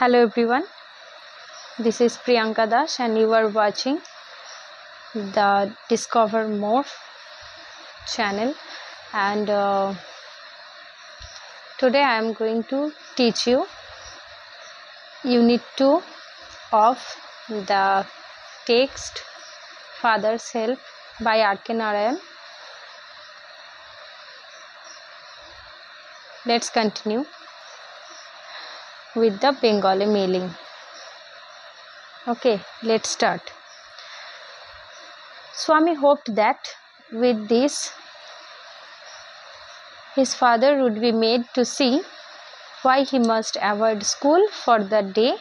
Hello everyone, this is Priyanka Das and you are watching the Discover More channel, and today I am going to teach you Unit 2 of the text Father's Help by R.K. Narayan. Let's continue with the Bengali mailing. Okay, let's start. Swami hoped that with this his father would be made to see why he must avoid school for the day.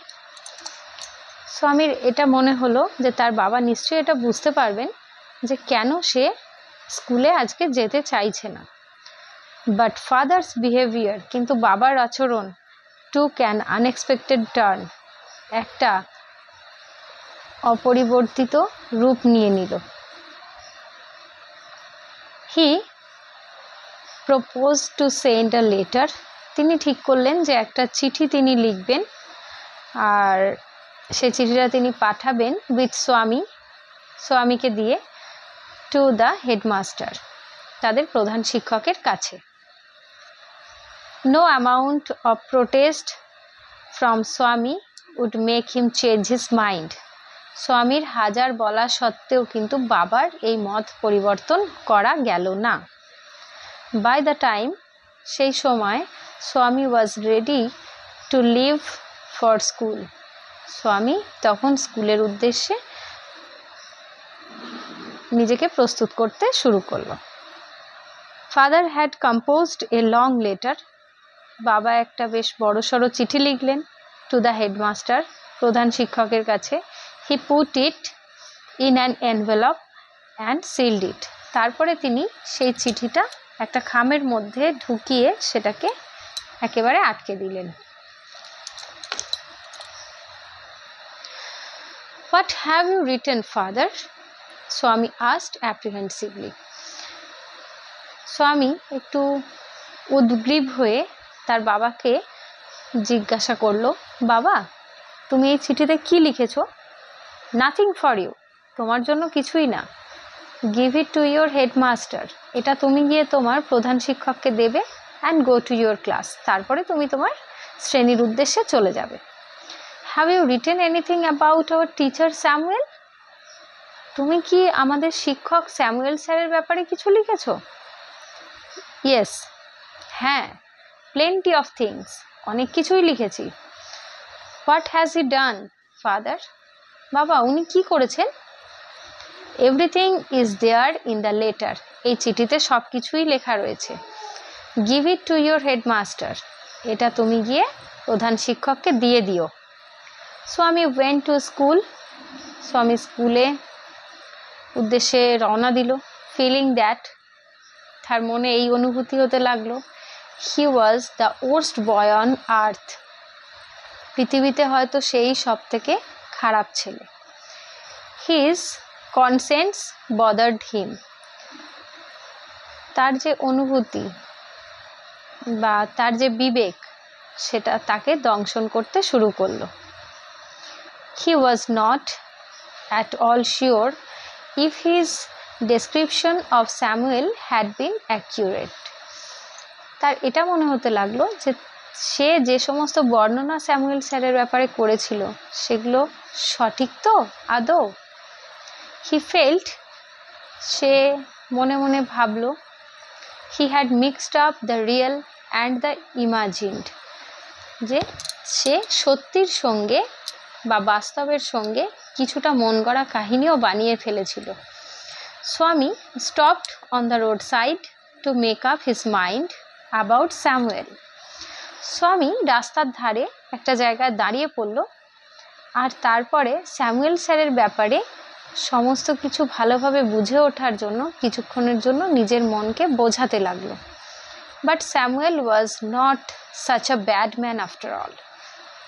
স্বামীর এটা মনে হলো যে তার বাবা নিশ্চয়ই এটা বুঝতে পারবেন যে কেন সে স্কুলে আজকে যেতে চাইছে না। বাট ফাদার্স বিহেভিয়ার, কিন্তু বাবার আচরণ took an unexpected turn, একটা অপরিবর্তিত রূপ নিয়ে নিল। He proposed to send a letter, তিনি ঠিক করলেন যে একটা চিঠি তিনি লিখবেন আর সেই চিঠিটা তিনি পাঠাবেন with স্বামীকে দিয়ে to the headmaster, তাদের প্রধান শিক্ষকের কাছে। No amount of protest from Swami would make him change his mind. স্বামীর হাজার বলা সত্ত্বেও কিন্তু বাবার এই মত পরিবর্তন করা গেল না। By the time, সেই সময় স্বামী was ready to leave for school. স্বামী তখন স্কুলের উদ্দেশ্যে নিজেকে প্রস্তুত করতে শুরু করলো। Father had composed a long letter. বাবা একটা বেশ বড়সড় চিঠি লিখলেন to the headmaster, প্রধান শিক্ষকের কাছে। He put it in an envelope and sealed it. তারপরে তিনি সেই চিঠিটা একটা খামের মধ্যে ঢুকিয়ে সেটাকে একেবারে আটকে দিলেন। What have you written, father? Swami asked apprehensively. স্বামী একটু উদ্গ্রীব হয়ে তার বাবাকে জিজ্ঞাসা করলো, বাবা তুমি এই চিঠিতে কি লিখেছো? নাথিং ফর ইউ, তোমার জন্য কিছুই না। Give it to your headmaster, এটা তুমি গিয়ে তোমার প্রধান শিক্ষককে দেবে and go to your class, তারপরে তুমি তোমার শ্রেণীর উদ্দেশ্যে চলে যাবে। Have you written anything about our teacher Samuel? তুমি কি আমাদের শিক্ষক স্যামুয়েল স্যারের ব্যাপারে কিছু লিখেছো? ইয়েস, হ্যাঁ, plenty of things, অনেক কিছুই লিখেছি। What has he done, father? বাবা উনি কি করেছেন? Everything is there in the letter, এই চিঠিতে সব কিছুই লেখা রয়েছে। Give it to your headmaster, এটা তুমি গিয়ে প্রধান শিক্ষককে দিয়ে দিও। স্বামী went to school, স্বামী স্কুলে উদ্দেশ্যে রওনা দিল। Feeling that, তার মনে এই অনুভূতি হতে লাগলো, he was the worst boy on earth, পৃথিবীতে হয়তো সেই সব থেকে খারাপ ছেলে। his conscience bothered him, তার যে অনুভূতি বা তার যে বিবেক সেটা তাকে দংশন করতে শুরু করলো। he was not at all sure if his description of Samuel had been accurate, তার এটা মনে হতে লাগলো যে সে যে সমস্ত বর্ণনা স্যামুয়েল স্যারের ব্যাপারে করেছিল সেগুলো সঠিক তো আদৌ। হি ফেল্ট, সে মনে মনে ভাবলো, he had mixed up the real and the imagined, যে সে সত্যির সঙ্গে বা বাস্তবের সঙ্গে কিছুটা মন গড়া কাহিনীও বানিয়ে ফেলেছিল। স্বামী stopped on the road side to make up his mind about Samuel. স্বামী রাস্তার ধারে একটা জায়গায় দাঁড়িয়ে পড়ল আর তারপরে স্যামুয়েল স্যারের ব্যাপারে সমস্ত কিছু ভালোভাবে বুঝে ওঠার জন্য কিছুক্ষণের জন্য নিজের মনকে বোঝাতে লাগলো। But Samuel was not such a bad man after all,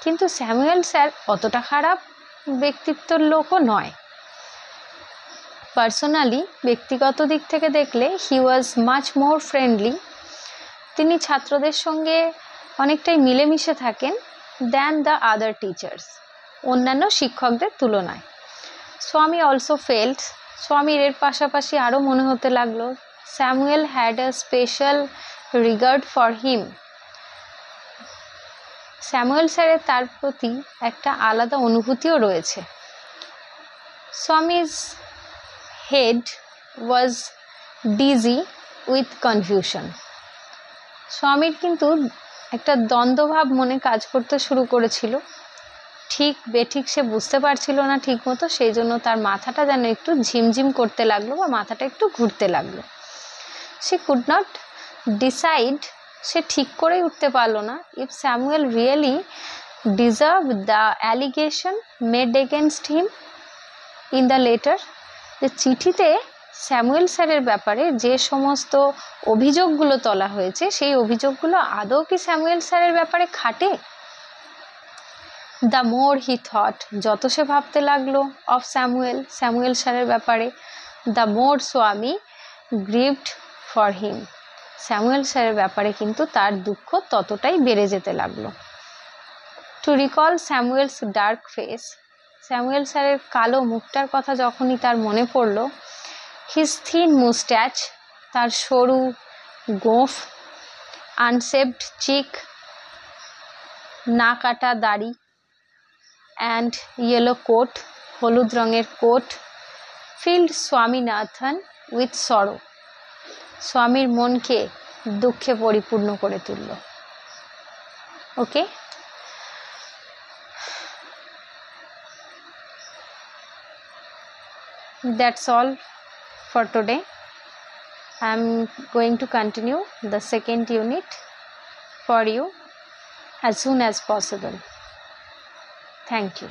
কিন্তু স্যামুয়েল স্যার অতটা খারাপ ব্যক্তিত্বের লোকও নয়। পার্সোনালি, ব্যক্তিগত দিক থেকে দেখলে হি ওয়াজ মাচ মোর ফ্রেন্ডলি, তিনি ছাত্রদের সঙ্গে অনেকটাই মিলেমিশে থাকেন than the other teachers, অন্যান্য শিক্ষকদের তুলনায়। স্বামী also felt, স্বামীর এর পাশাপাশি আরও মনে হতে লাগলো, Samuel had a special regard for him, Samuel স্যারের তার প্রতি একটা আলাদা অনুভূতিও রয়েছে। স্বামী's head was dizzy with confusion, স্বামীর কিন্তু একটা দ্বন্দ্বভাব মনে কাজ করতে শুরু করেছিল, ঠিক বেঠিক সে বুঝতে পারছিল না ঠিক মতো, সেই জন্য তার মাথাটা যেন একটু ঝিমঝিম করতে লাগলো বা মাথাটা একটু ঘুরতে লাগলো। she could not decide, সে ঠিক করেই উঠতে পারলো না, if Samuel really deserved the allegation made against him in the letter, যে চিঠিতে স্যামুয়েল স্যারের ব্যাপারে যে সমস্ত অভিযোগগুলো তোলা হয়েছে সেই অভিযোগগুলো আদৌ কি স্যামুয়েল স্যারের ব্যাপারে খাটে। দ্য মোর হি থট, যত সে ভাবতে লাগলো অফ স্যামুয়েল স্যারের ব্যাপারে, দ্য মোর স্বামী গ্রিভড ফর হিম, স্যামুয়েল স্যারের ব্যাপারে কিন্তু তার দুঃখ ততটাই বেড়ে যেতে লাগলো। To recall Samuel's dark face, Samuel স্যারের কালো মুখটার কথা যখনই তার মনে পড়ল, হিজ থিন মুস্ট্যাচ, তার সরু গোঁফ, আনশেভড চিক, না কাটা দাড়ি, অ্যান্ড ইয়েলো কোট, হলুদ রঙের coat, field Swaminathan with sorrow, স্বামীর মনকে দুঃখে পরিপূর্ণ করে তুলল। ওকে, that's all for today. I'm going to continue the second unit for you as soon as possible. Thank you.